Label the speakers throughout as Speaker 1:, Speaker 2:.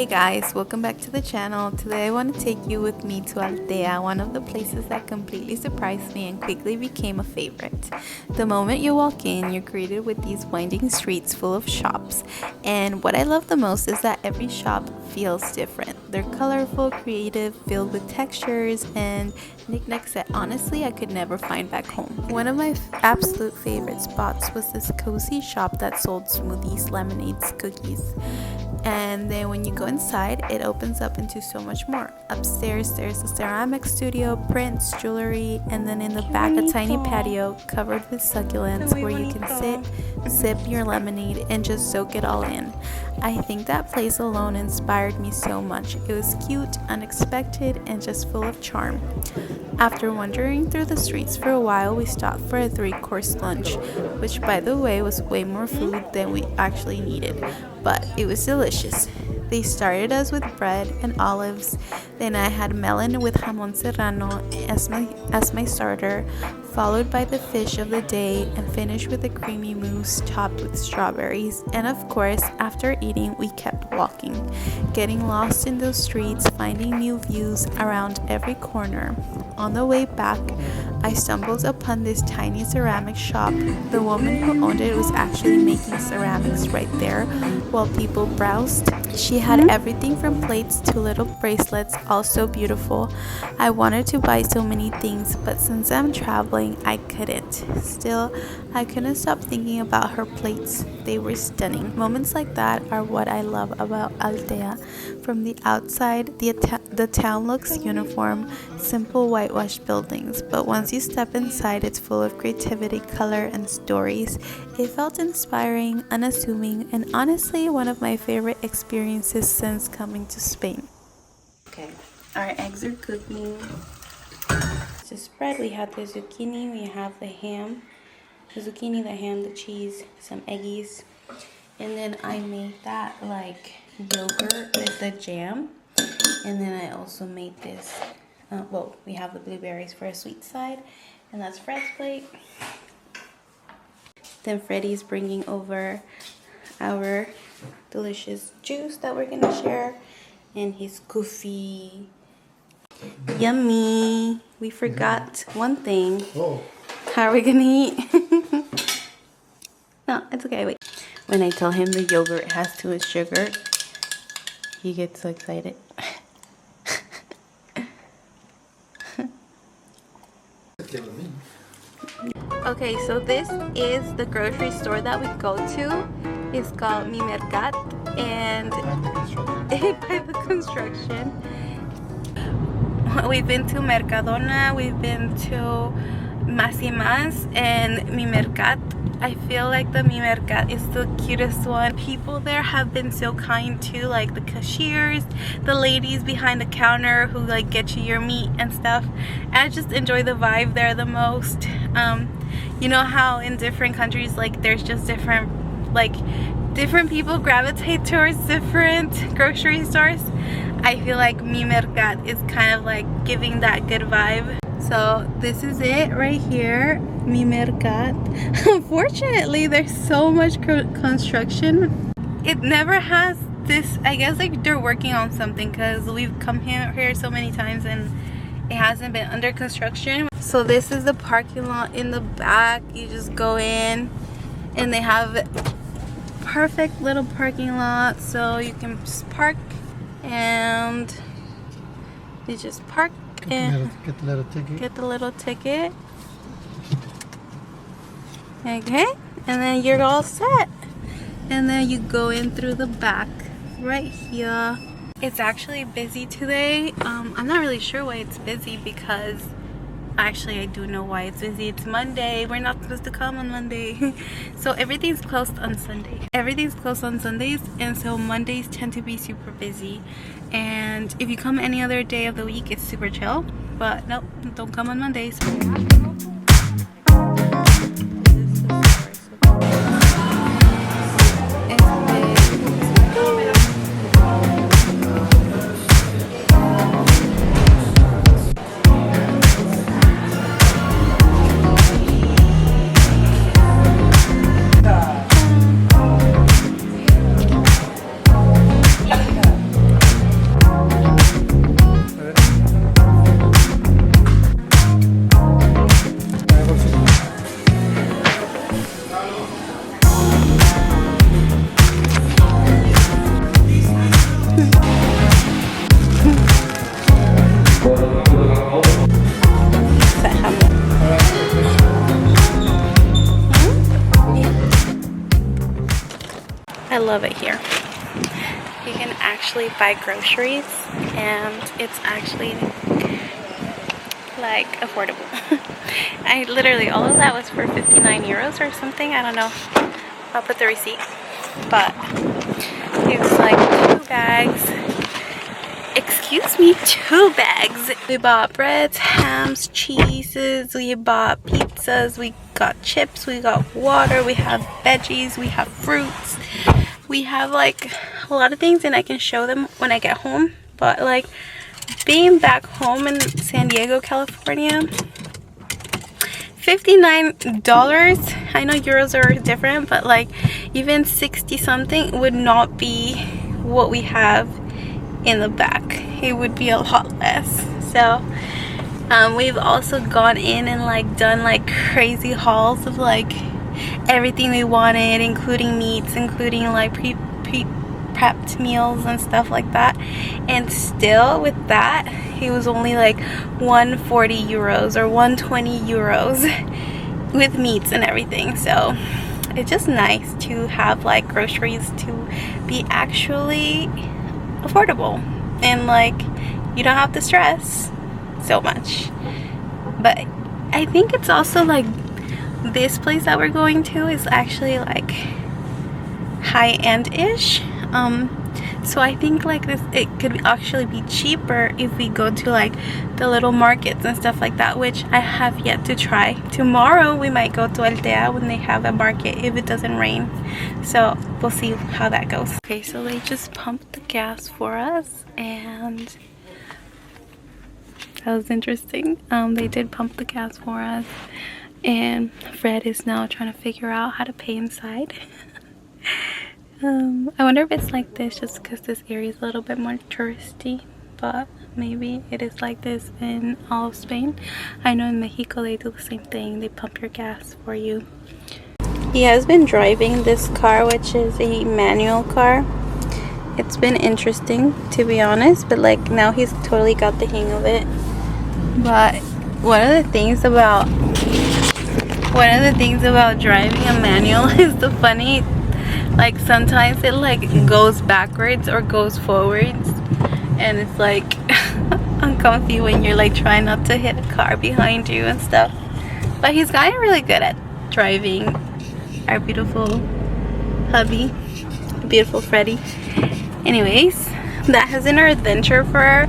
Speaker 1: Hey guys, welcome back to the channel. Today I want to take you with me to Altea, one of the places that completely surprised me and quickly became a favorite. The moment you walk in, you're greeted with these winding streets full of shops, and what I love the most is that every shop feels different. They're colorful, creative, filled with textures and knickknacks that honestly I could never find back home. One of my absolute favorite spots was this cozy shop that sold smoothies, lemonades, cookies. And then when you go inside, it opens up into so much more. Upstairs, there's a ceramic studio, prints, jewelry, and then in the back, a tiny patio covered with succulents where you can sit, sip your lemonade, and just soak it all in. I think that place alone inspired me so much. It was cute, unexpected, and just full of charm. After wandering through the streets for a while, we stopped for a 3-course lunch, which by the way was way more food than we actually needed, but it was delicious. They started us with bread and olives, then I had melon with jamon serrano as my starter, followed by the fish of the day, and finished with a creamy mousse topped with strawberries. And of course, after eating, we kept walking, getting lost in those streets, finding new views around every corner. On the way back, I stumbled upon this tiny ceramic shop. The woman who owned it was actually making ceramics right there while people browsed. She had everything from plates to little bracelets, all so beautiful. I wanted to buy so many things, but since I'm traveling, I couldn't. Still, I couldn't stop thinking about her plates. They were stunning. Moments like that are what I love about Altea. From the outside, the town looks uniform, simple whitewashed buildings, but once you step inside, it's full of creativity, color, and stories. It felt inspiring, unassuming, and honestly one of my favorite experiences since coming to Spain. Okay, our eggs are cooking. To spread, we have the zucchini, we have the ham, the zucchini, the ham, the cheese, some eggies, and then I made that like yogurt with the jam, and then I also made this we have the blueberries for a sweet side, and that's Fred's plate. Then Freddie's bringing over our delicious juice that we're gonna share, and his coffee. Yummy. We forgot one thing. How are we gonna eat? No, it's okay. Wait. When I tell him the yogurt has too much sugar, he gets so excited. Okay, so this is the grocery store that we go to. It's called Mi Mercat, and by the construction. We've been to Mercadona, we've been to Más y Más, and Mi Mercat. I feel like the Mi Mercat is the cutest one. People there have been so kind too, like the cashiers, the ladies behind the counter who like get you your meat and stuff. I just enjoy the vibe there the most. You know how in different countries like there's just different people gravitate towards different grocery stores. I feel like Mi Mercat is kind of like giving that good vibe. So this is it right here, Mi Mercat. Unfortunately, there's so much construction. It never has this, I guess like they're working on something, because we've come here so many times and it hasn't been under construction. So this is the parking lot in the back. You just go in and they have perfect little parking lot, so you can just park and you just park and get the little ticket. Okay, and then you're all set, and then you go in through the back right here. It's actually busy today. I'm not really sure why it's busy, because actually I do know why it's busy. It's Monday. We're not supposed to come on Monday. So everything's closed on Sunday. Everything's closed on Sundays, and so Mondays tend to be super busy. And if you come any other day of the week, it's super chill. But nope, don't come on Mondays. love it here. You can actually buy groceries and it's actually like affordable. I literally, all of that was for 59 euros or something. I don't know. I'll put the receipt. But it was like 2 bags. Excuse me, 2 bags. We bought breads, hams, cheeses, we bought pizzas, we got chips, we got water, we have veggies, we have fruits. We have like a lot of things and I can show them when I get home. But like being back home in San Diego, California, $59. I know euros are different, but like even 60 something would not be what we have in the back. It would be a lot less. So we've also gone in and like done like crazy hauls of like everything we wanted, including meats, including like pre-prepped meals and stuff like that. And still with that, it was only like 140 euros or 120 euros with meats and everything. So it's just nice to have like groceries to be actually affordable and like you don't have to stress so much. But I think it's also like this place that we're going to is actually like high-end ish, so I think like this, it could actually be cheaper if we go to like the little markets and stuff like that, which I have yet to try. Tomorrow we might go to Altea when they have a market if it doesn't rain, so we'll see how that goes. Okay, so they just pumped the gas for us and that was interesting. They did pump the gas for us and Fred is now trying to figure out how to pay inside. I wonder if it's like this just because this area is a little bit more touristy, but maybe it is like this in all of Spain. I know in Mexico they do the same thing. They pump your gas for you. He has been driving this car, which is a manual car. It's been interesting, to be honest, but like now he's totally got the hang of it. But one of the things about driving a manual is the funny, like sometimes it like goes backwards or goes forwards and it's like uncomfy when you're like trying not to hit a car behind you and stuff. But he's gotten really good at driving our beautiful hubby, beautiful Freddy. Anyways, that has been our adventure for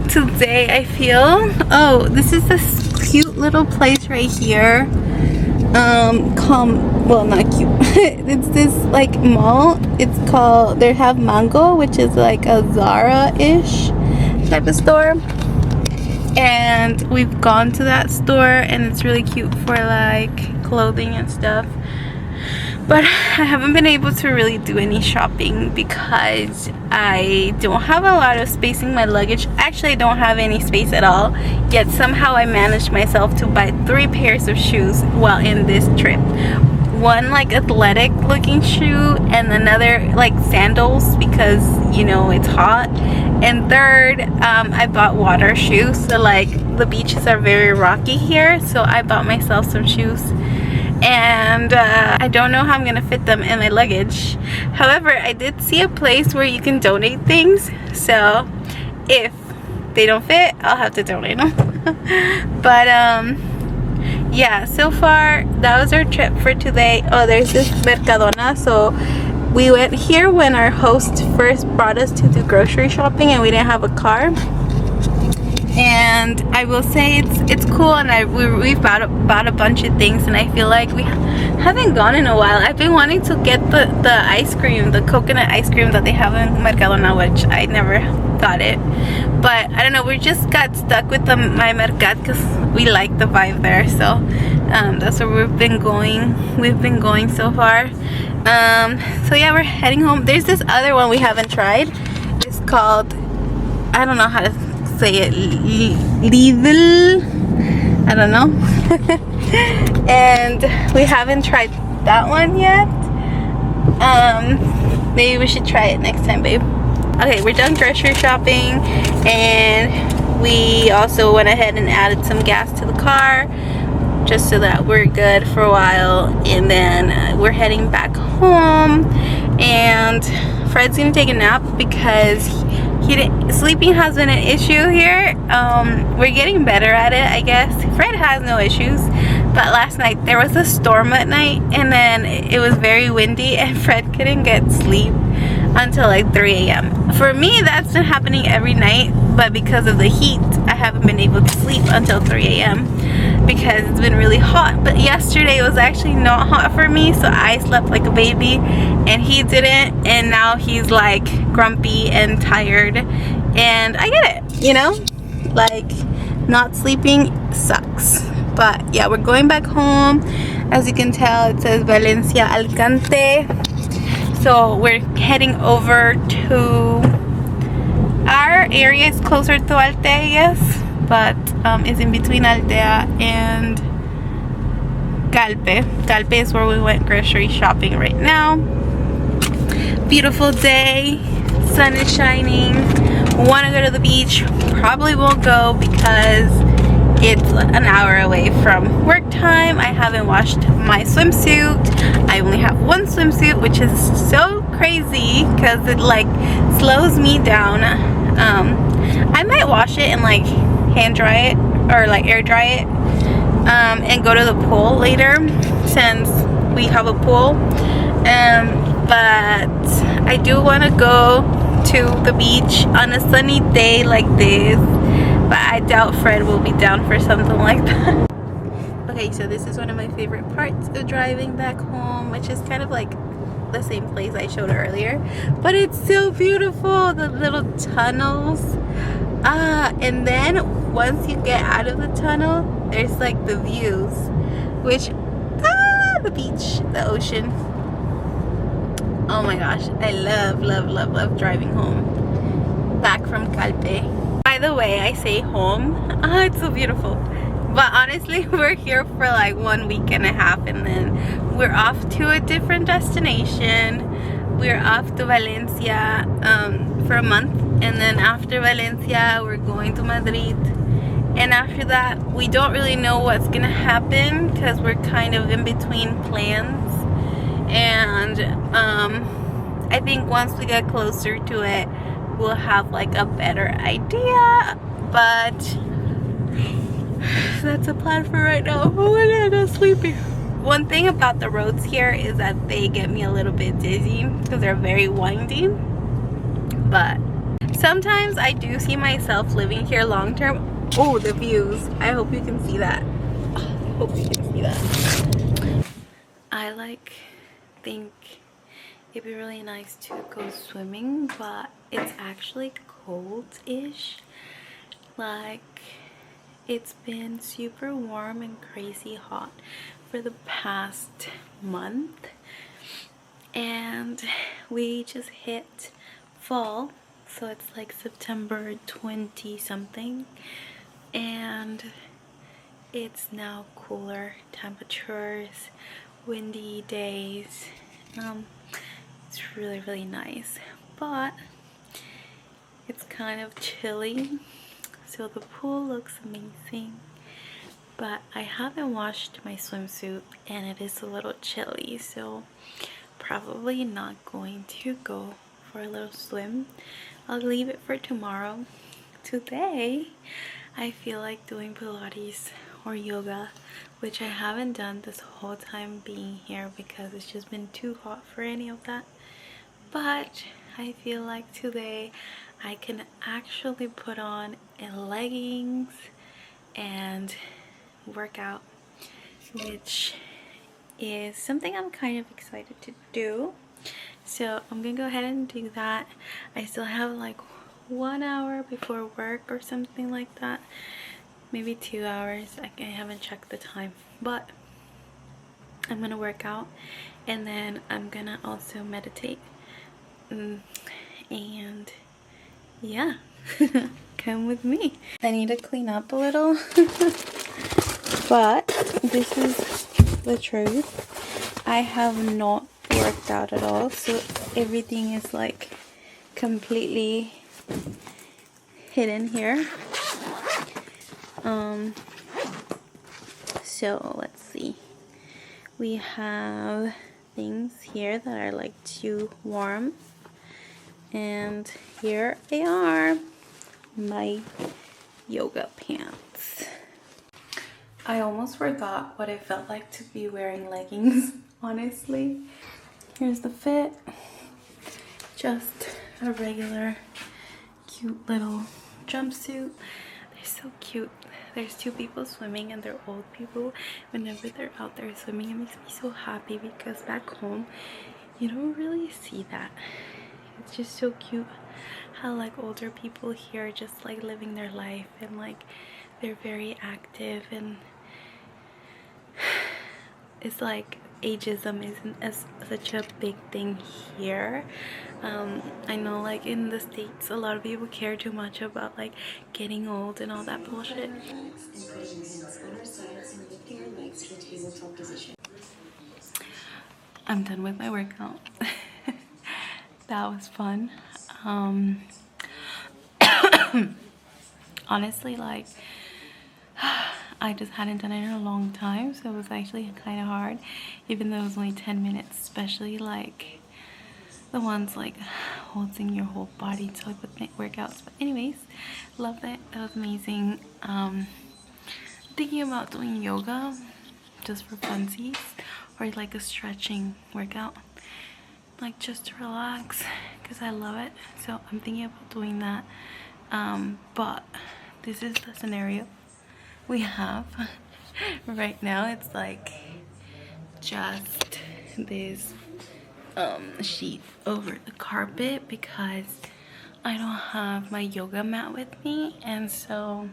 Speaker 1: today, I feel. Oh, this is this cute little place right here. Well, not cute. It's this like mall. It's called, they have Mango, which is like a Zara-ish type of store. And we've gone to that store and it's really cute for like clothing and stuff. But I haven't been able to really do any shopping because I don't have a lot of space in my luggage. Actually, I don't have any space at all. Yet somehow I managed myself to buy 3 pairs of shoes while in this trip. One like athletic looking shoe and another like sandals because you know it's hot. And third, I bought water shoes. So like the beaches are very rocky here, so I bought myself some shoes. And I don't know how I'm gonna fit them in my luggage. However, I did see a place where you can donate things, so if they don't fit, I'll have to donate them. But yeah, so far that was our trip for today. Oh, there's this Mercadona, so we went here when our host first brought us to do grocery shopping and we didn't have a car. And I will say it's cool, and we've bought a bunch of things, and I feel like we haven't gone in a while. I've been wanting to get the ice cream, the coconut ice cream that they have in Mercadona, which I never got it. But I don't know, we just got stuck with my Mercat because we like the vibe there. So that's where we've been going so far. So yeah, we're heading home. There's this other one we haven't tried. It's called, I don't know how to say it, Lidl, I don't know. And we haven't tried that one yet. Maybe we should try it next time, babe. Okay, we're done grocery shopping, and we also went ahead and added some gas to the car just so that we're good for a while, and then we're heading back home. and Fred's gonna take a nap because sleeping has been an issue here. We're getting better at it, I guess. Fred has no issues, but last night there was a storm at night, and then it was very windy, and Fred couldn't get sleep until like 3 a.m. For me, that's been happening every night, but because of the heat, I haven't been able to sleep until 3 a.m. because it's been really hot. But yesterday was actually not hot for me, so I slept like a baby, and he didn't, and now he's like grumpy and tired, and I get it, you know, like not sleeping sucks. But yeah, we're going back home. As you can tell, it says Valencia, Alicante. So we're heading over to, our area is closer to Altea, yes, but it's in between Altea and Calpe. Calpe is where we went grocery shopping right now. Beautiful day, sun is shining. Want to go to the beach, probably won't go because it's an hour away from work time. I haven't washed my swimsuit. I only have one swimsuit, which is so crazy because it like slows me down. I might wash it and like hand dry it or like air dry it, and go to the pool later since we have a pool. But I do want to go to the beach on a sunny day like this, but I doubt Fred will be down for something like that. Okay, so this is one of my favorite parts of driving back home, which is kind of like the same place I showed earlier, but it's so beautiful, the little tunnels. And then once you get out of the tunnel, there's like the views, which the beach, the ocean. Oh my gosh, I love driving home back from Calpe. By the way, I say home, it's so beautiful, but honestly we're here for like 1 week and a half, and then we're off to a different destination. We're off to Valencia for a month, and then after Valencia we're going to Madrid, and after that we don't really know what's gonna happen because we're kind of in between plans. And I think once we get closer to it, we'll have like a better idea, but that's a plan for right now. Oh, I'm not sleeping. One thing about the roads here is that they get me a little bit dizzy because they're very windy, but sometimes I do see myself living here long term. Oh, the views, I hope you can see that. I hope you can see that. I think it'd be really nice to go swimming, but it's actually cold-ish. Like, it's been super warm and crazy hot for the past month, and we just hit fall, so it's like September 20 something, and it's now cooler temperatures, windy days. It's really nice, but it's kind of chilly, so the pool looks amazing, but I haven't washed my swimsuit and it is a little chilly, so probably not going to go for a little swim. I'll leave it for tomorrow. Today I feel like doing Pilates or yoga, which I haven't done this whole time being here because it's just been too hot for any of that. But I feel like today I can actually put on leggings and work out, which is something I'm kind of excited to do. So I'm gonna go ahead and do that. I still have like 1 hour before work or something like that, maybe 2 hours. I haven't checked the time, but I'm gonna work out, and then I'm gonna also meditate, and yeah. Come with me. I need to clean up a little but this is the truth. I have not worked out at all, so everything is like completely hidden here. So let's see, we have things here that are like too warm. And here they are, my yoga pants. I almost forgot what it felt like to be wearing leggings, honestly. Here's the fit. Just a regular cute little jumpsuit. They're so cute. There's two people swimming and they're old people. Whenever they're out there swimming, it makes me so happy because back home you don't really see that. It's just so cute how like older people here are just like living their life and like they're very active, and it's like ageism isn't as such a big thing here. I know like in the States a lot of people care too much about like getting old and all that bullshit. I'm done with my workout. That was fun. Honestly, like I just hadn't done it in a long time, so it was actually kind of hard, even though it was only 10 minutes, especially like the ones like holding your whole body to like with workouts. But anyways, loved it. That was amazing. Thinking about doing yoga just for funsies, or like a stretching workout, like just to relax, because I love it. So I'm thinking about doing that. But this is the scenario we have right now. It's like just this sheet over the carpet because I don't have my yoga mat with me, and so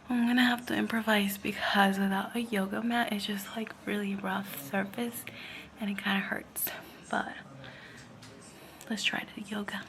Speaker 1: I'm gonna have to improvise because without a yoga mat it's just like really rough surface and it kind of hurts. But let's try the yoga.